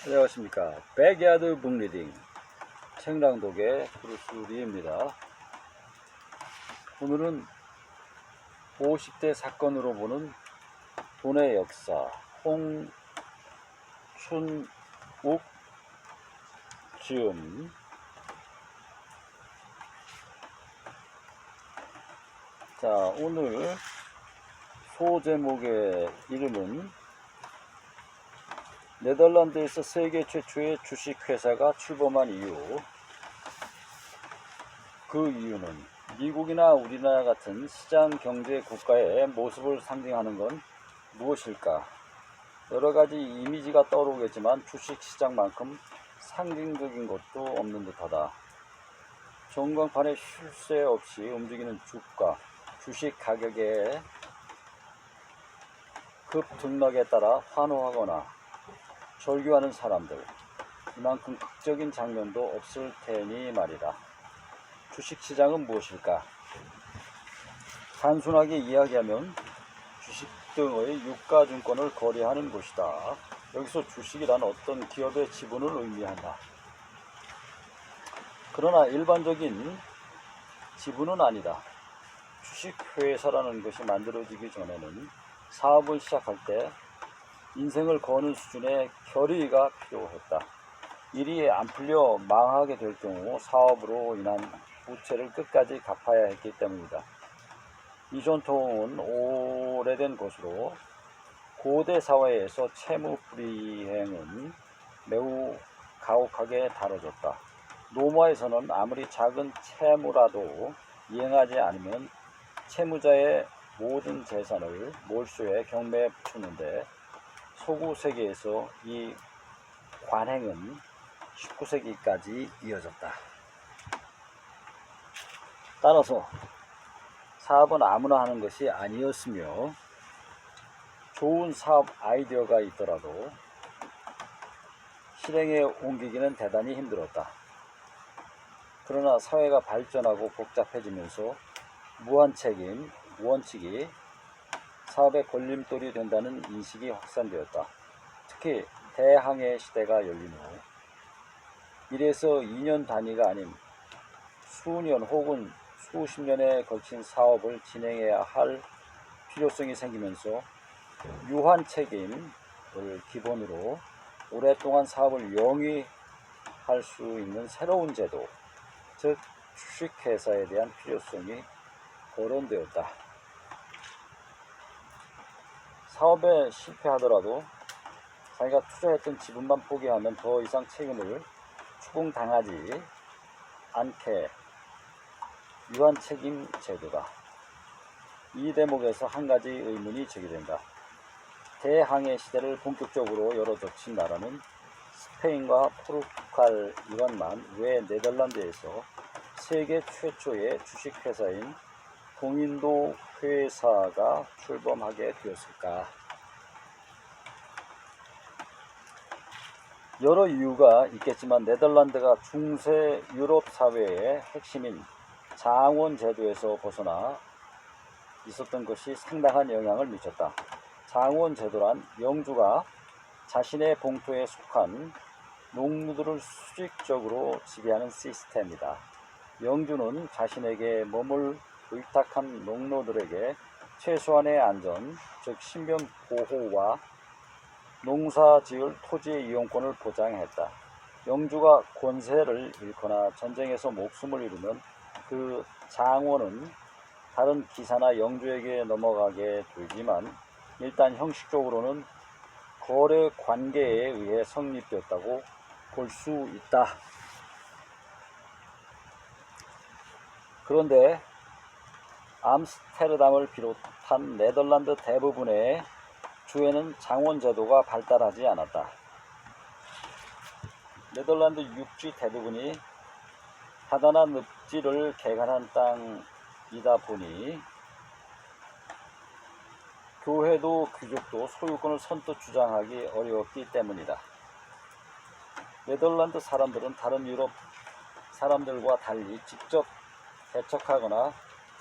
안녕하십니까. 백야드 북리딩 책랑독의 브루스리입니다. 오늘은 50대 사건으로 보는 돈의 역사, 홍춘욱 지음. 자, 오늘 소제목의 이름은 네덜란드에서 세계 최초의 주식회사가 출범한 이유. 그 이유는 미국이나 우리나라 같은 시장 경제 국가의 모습을 상징하는 건 무엇일까? 여러가지 이미지가 떠오르겠지만 주식시장만큼 상징적인 것도 없는 듯하다. 전광판에 쉴 새 없이 움직이는 주가, 주식 가격의 급등락에 따라 환호하거나 절규하는 사람들, 이만큼 극적인 장면도 없을 테니 말이다. 주식시장은 무엇일까? 단순하게 이야기하면 주식 등의 유가증권을 거래하는 곳이다. 여기서 주식이란 어떤 기업의 지분을 의미한다. 그러나 일반적인 지분은 아니다. 주식회사라는 것이 만들어지기 전에는 사업을 시작할 때 인생을 거는 수준의 결의가 필요했다. 일이 안 풀려 망하게 될 경우 사업으로 인한 부채를 끝까지 갚아야 했기 때문이다. 이 전통은 오래된 것으로 고대 사회에서 채무 불이행은 매우 가혹하게 다뤄졌다. 로마에서는 아무리 작은 채무라도 이행하지 않으면 채무자의 모든 재산을 몰수해 경매에 붙였는데, 서구 세계에서 이 관행은 19세기까지 이어졌다. 따라서 사업은 아무나 하는 것이 아니었으며, 좋은 사업 아이디어가 있더라도 실행에 옮기기는 대단히 힘들었다. 그러나 사회가 발전하고 복잡해지면서 무한책임 원칙이 사업의 걸림돌이 된다는 인식이 확산되었다. 특히 대항해 시대가 열린 후 1에서 2년 단위가 아닌 수년 혹은 수십 년에 걸친 사업을 진행해야 할 필요성이 생기면서 유한 책임을 기본으로 오랫동안 사업을 영위할 수 있는 새로운 제도, 즉 주식회사에 대한 필요성이 거론되었다. 사업에 실패하더라도 자기가 투자했던 지분만 포기하면 더 이상 책임을 추궁당하지 않게 유한 책임 제도다. 이 대목에서 한 가지 의문이 제기된다. 대항해 시대를 본격적으로 열어젖힌 나라는 스페인과 포르투갈이건만 왜 네덜란드에서 세계 최초의 주식회사인 동인도 회사가 출범하게 되었을까? 여러 이유가 있겠지만 네덜란드가 중세 유럽 사회의 핵심인 장원 제도에서 벗어나 있었던 것이 상당한 영향을 미쳤다. 장원 제도란 영주가 자신의 봉토에 속한 농무들을 수직적으로 지배하는 시스템이다. 영주는 자신에게 몸을 의탁한 농노들에게 최소한의 안전, 즉 신변 보호와 농사 지을 토지의 이용권을 보장했다. 영주가 권세를 잃거나 전쟁에서 목숨을 잃으면 그 장원은 다른 기사나 영주에게 넘어가게 되지만, 일단 형식적으로는 거래 관계에 의해 성립되었다고 볼 수 있다. 그런데 암스테르담을 비롯한 네덜란드 대부분의 주에는 장원 제도가 발달하지 않았다. 네덜란드 육지 대부분이 가난한 늪지를 개간한 땅이다 보니 교회도 귀족도 소유권을 선뜻 주장하기 어려웠기 때문이다. 네덜란드 사람들은 다른 유럽 사람들과 달리 직접 개척하거나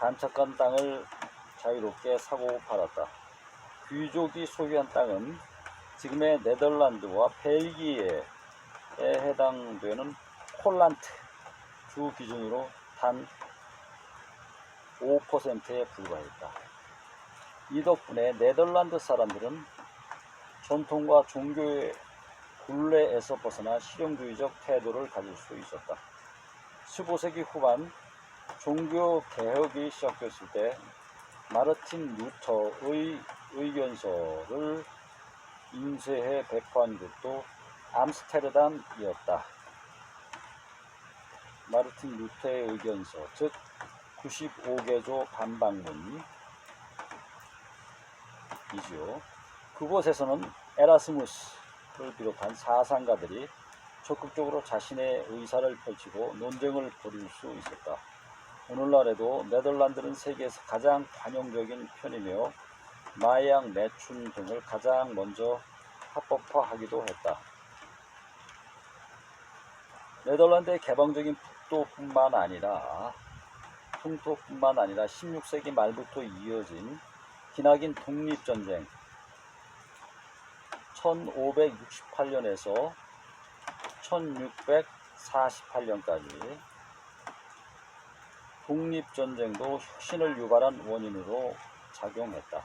간척한 땅을 자유롭게 사고 팔았다. 귀족이 소유한 땅은 지금의 네덜란드와 벨기에에 해당되는 폴란트 주 기준으로 단 5%에 불과했다. 이 덕분에 네덜란드 사람들은 전통과 종교의 굴레에서 벗어나 실용주의적 태도를 가질 수 있었다. 15세기 후반 종교 개혁이 시작됐을 때 마르틴 루터의 의견서를 인쇄해 배포한 곳도 암스테르담이었다. 마르틴 루터의 의견서, 즉 95개조 반박문이지요. 그곳에서는 에라스무스를 비롯한 사상가들이 적극적으로 자신의 의사를 펼치고 논쟁을 벌일 수 있었다. 오늘날에도 네덜란드는 세계에서 가장 관용적인 편이며 마약, 매춘 등을 가장 먼저 합법화하기도 했다. 네덜란드의 개방적인 풍토뿐만 아니라 16세기 말부터 이어진 기나긴 독립전쟁 1568년에서 1648년까지 독립전쟁도 혁신을 유발한 원인으로 작용했다.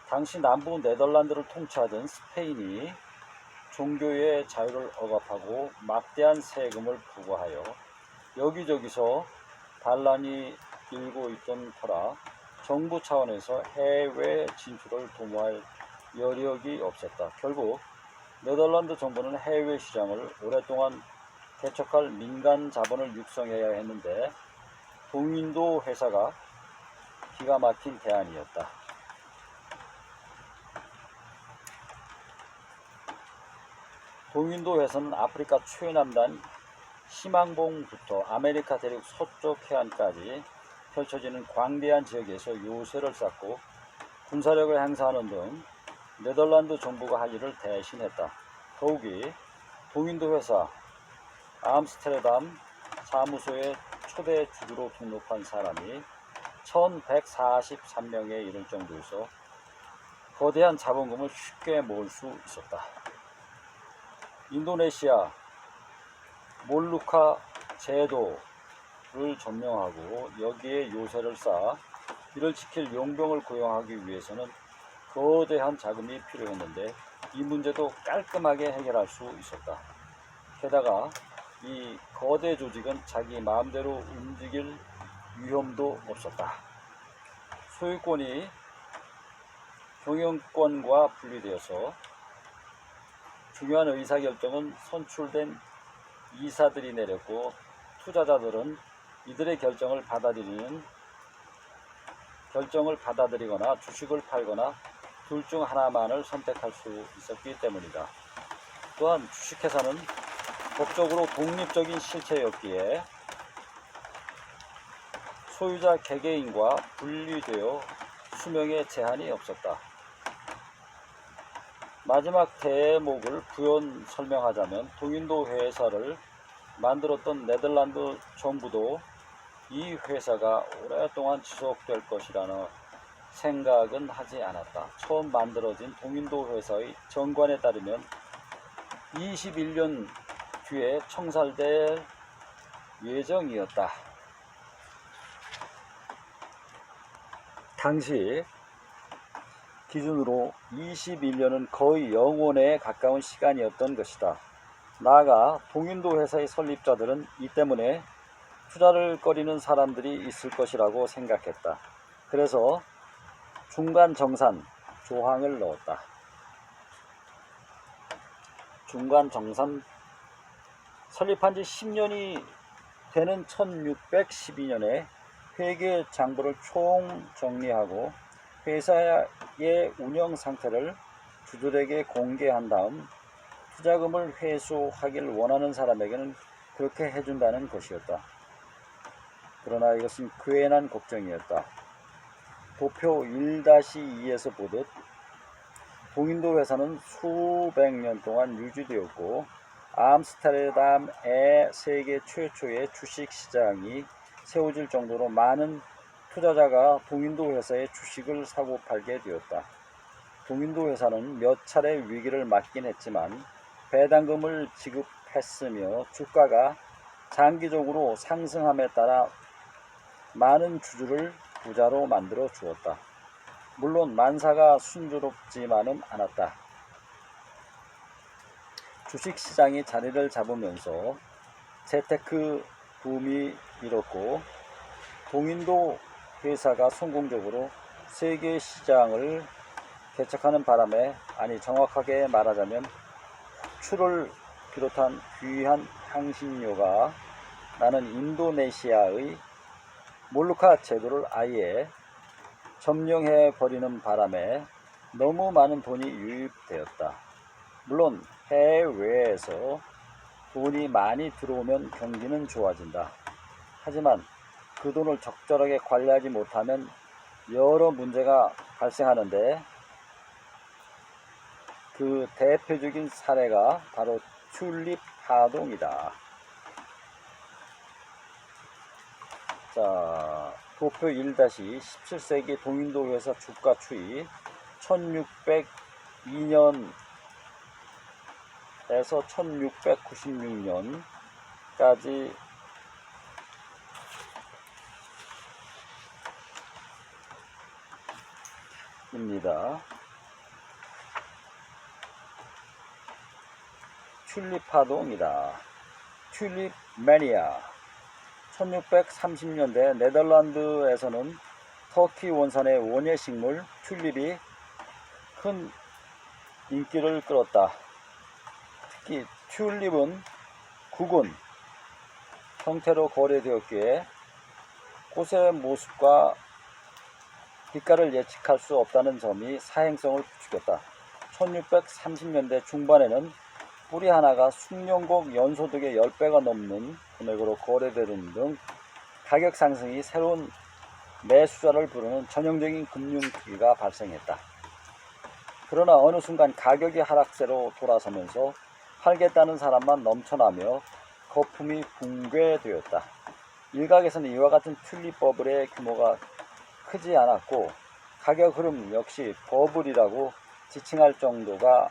당시 남부 네덜란드를 통치하던 스페인이 종교의 자유를 억압하고 막대한 세금을 부과하여 여기저기서 반란이 일고 있던 터라 정부 차원에서 해외 진출을 도모할 여력이 없었다. 결국 네덜란드 정부는 해외 시장을 오랫동안 개척할 민간 자본을 육성해야 했는데 동인도 회사가 기가 막힌 대안이었다. 동인도 회사는 아프리카 최남단 희망봉부터 아메리카 대륙 서쪽 해안까지 펼쳐지는 광대한 지역에서 요새를 쌓고 군사력을 행사하는 등 네덜란드 정부가 할 일을 대신했다. 더욱이 동인도 회사 암스테르담 사무소에 초대 주주로 등록한 사람이 1143명에 이를 정도에서 거대한 자본금을 쉽게 모을 수 있었다. 인도네시아 몰루카 제도를 점령하고 여기에 요새를 쌓아 이를 지킬 용병을 고용하기 위해서는 거대한 자금이 필요했는데 이 문제도 깔끔하게 해결할 수 있었다. 게다가 이 거대 조직은 자기 마음대로 움직일 위험도 없었다. 소유권이 경영권과 분리되어서 중요한 의사결정은 선출된 이사들이 내렸고 투자자들은 이들의 결정을 받아들이거나 주식을 팔거나 둘 중 하나만을 선택할 수 있었기 때문이다. 또한 주식회사는 법적으로 독립적인 실체였기에 소유자 개개인과 분리되어 수명에 제한이 없었다. 마지막 대목을 부연 설명하자면 동인도 회사를 만들었던 네덜란드 정부도 이 회사가 오랫동안 지속될 것이라는 생각은 하지 않았다. 처음 만들어진 동인도 회사의 정관에 따르면 21년 뒤에 청살될 예정이었다. 당시 기준으로 21년은 거의 영원에 가까운 시간이었던 것이다. 나아가 동인도 회사의 설립자들은 이 때문에 투자를 꺼리는 사람들이 있을 것이라고 생각했다. 그래서 중간정산 조항을 넣었다. 중간정산 설립한 지 10년이 되는 1612년에 회계 장부를 총정리하고 회사의 운영 상태를 주주들에게 공개한 다음 투자금을 회수하길 원하는 사람에게는 그렇게 해준다는 것이었다. 그러나 이것은 괜한 걱정이었다. 도표 1-2에서 보듯 동인도 회사는 수백 년 동안 유지되었고 암스테르담의 세계 최초의 주식시장이 세워질 정도로 많은 투자자가 동인도 회사의 주식을 사고 팔게 되었다. 동인도 회사는 몇 차례 위기를 맞긴 했지만 배당금을 지급했으며 주가가 장기적으로 상승함에 따라 많은 주주를 부자로 만들어 주었다. 물론 만사가 순조롭지만은 않았다. 주식시장이 자리를 잡으면서 재테크 붐이 일었고 동인도 회사가 성공적으로 세계 시장을 개척하는 바람에, 아니 정확하게 말하자면 후추를 비롯한 귀한 향신료가 나는 인도네시아의 몰루카 제도를 아예 점령해 버리는 바람에 너무 많은 돈이 유입되었다. 물론 해외에서 돈이 많이 들어오면 경기는 좋아진다. 하지만 그 돈을 적절하게 관리하지 못하면 여러 문제가 발생하는데, 그 대표적인 사례가 바로 튤립 파동이다. 자, 도표 1-17세기 동인도 회사 주가 추이 1602년에서 1696년까지 입니다. 튤립 파동이다. 튤립 매니아. 1630년대 네덜란드에서는 터키 원산의 원예식물 튤립이 큰 인기를 끌었다. 특히 튤립은 구근 형태로 거래되었기에 꽃의 모습과 빛깔을 예측할 수 없다는 점이 사행성을 부추겼다. 1630년대 중반에는 뿌리 하나가 숙련곡 연소득의 10배가 넘는 금액으로 거래되는 등 가격 상승이 새로운 매수자를 부르는 전형적인 금융위기가 발생했다. 그러나 어느 순간 가격이 하락세로 돌아서면서 팔겠다는 사람만 넘쳐나며 거품이 붕괴되었다. 일각에서는 이와 같은 튤립 버블의 규모가 크지 않았고 가격 흐름 역시 버블이라고 지칭할 정도가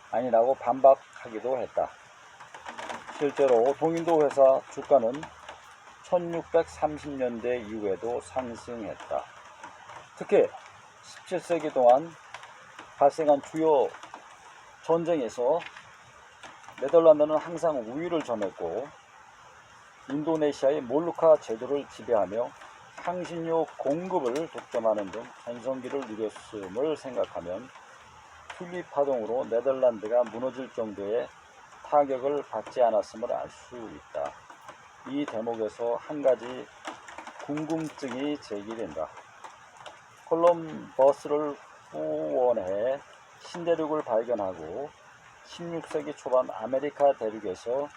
아니라고 반박하기도 했다. 실제로 동인도 회사 주가는 1630년대 이후에도 상승했다. 특히 17세기 동안 발생한 주요 전쟁에서 네덜란드는 항상 우위를 점했고 인도네시아의 몰루카 제도를 지배하며 향신료 공급을 독점하는 등 전성기를 누렸음을 생각하면 튤립 파동으로 네덜란드가 무너질 정도의 타격을 받지 않았음을 알 수 있다. 이 대목에서 한 가지 궁금증이 제기된다. 콜럼버스를 후원해 신대륙을 발견하고 16세기 초반 아메리카 대륙에서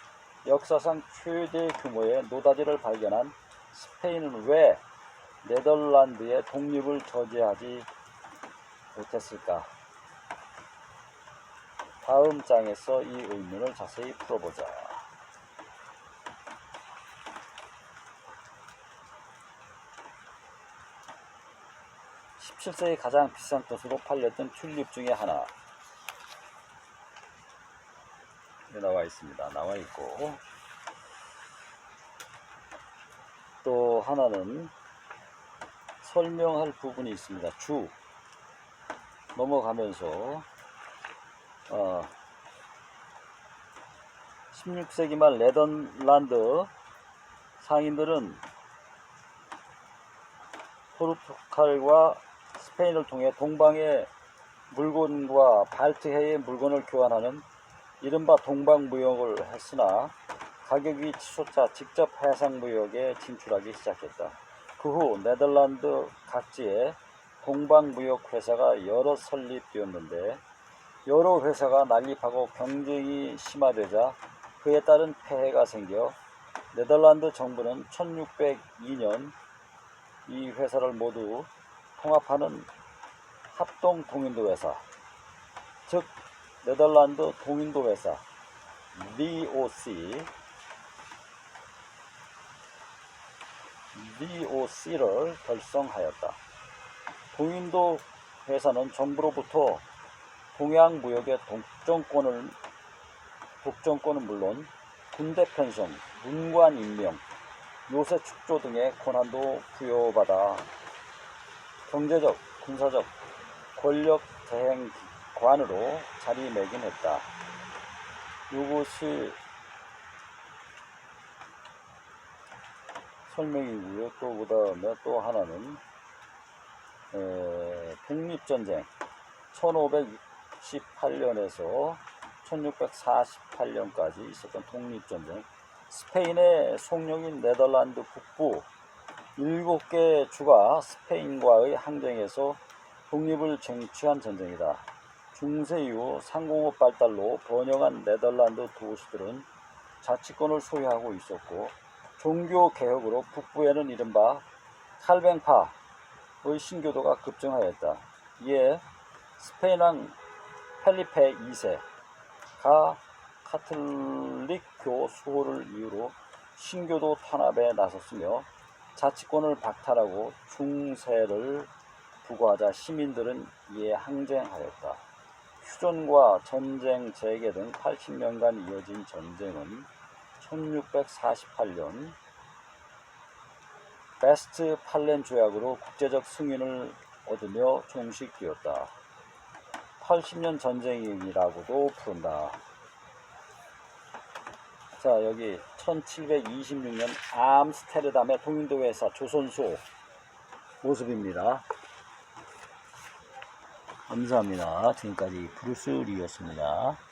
역사상 최대 규모의 노다지를 발견한 스페인은 왜 네덜란드의 독립을 저지하지 못했을까? 다음 장에서 이 의문을 자세히 풀어보자. 17세기 가장 비싼 것으로 팔렸던 튤립 중에 하나. 나와 있습니다. 나와 있고, 또 하나는 설명할 부분이 있습니다. 주 넘어가면서 16세기 말 네덜란드 상인들은 포르투갈과 스페인을 통해 동방의 물건과 발트해의 물건을 교환하는 이른바 동방무역을 했으나 가격이 치솟자 직접 해상무역에 진출하기 시작했다. 그 후 네덜란드 각지에 동방무역회사가 여러 설립되었는데 여러 회사가 난립하고 경쟁이 심화되자 그에 따른 폐해가 생겨 네덜란드 정부는 1602년 이 회사를 모두 통합하는 합동 동인도 회사, 즉 네덜란드 동인도 회사 DOC를 결성하였다. 동인도 회사는 정부로부터 동양 무역의 독점권은 물론 군대 편성, 문관 임명, 요새 축조 등의 권한도 부여받아 경제적, 군사적 권력 대행관으로 자리매김했다. 이것이 설명이고요. 또 그 다음에 또 하나는 독립전쟁 1568년에서 1648년까지 있었던 독립전쟁, 스페인의 속령인 네덜란드 북부 7개 주가 스페인과의 항쟁에서 독립을 쟁취한 전쟁이다. 중세 이후 상공업 발달로 번영한 네덜란드 도시들은 자치권을 소유하고 있었고, 종교 개혁으로 북부에는 이른바 칼뱅파의 신교도가 급증하였다. 이에 스페인 왕 펠리페 2세가 카톨릭교 수호를 이유로 신교도 탄압에 나섰으며 자치권을 박탈하고 중세를 부과하자 시민들은 이에 항쟁하였다. 휴전과 전쟁 재개 등 80년간 이어진 전쟁은 1648년 베스트팔렌 조약으로 국제적 승인을 얻으며 종식되었다. 80년 전쟁이라고도 부른다. 자, 여기 1726년 암스테르담의 동인도 회사 조선소 모습입니다. 감사합니다. 지금까지 브루스 리였습니다.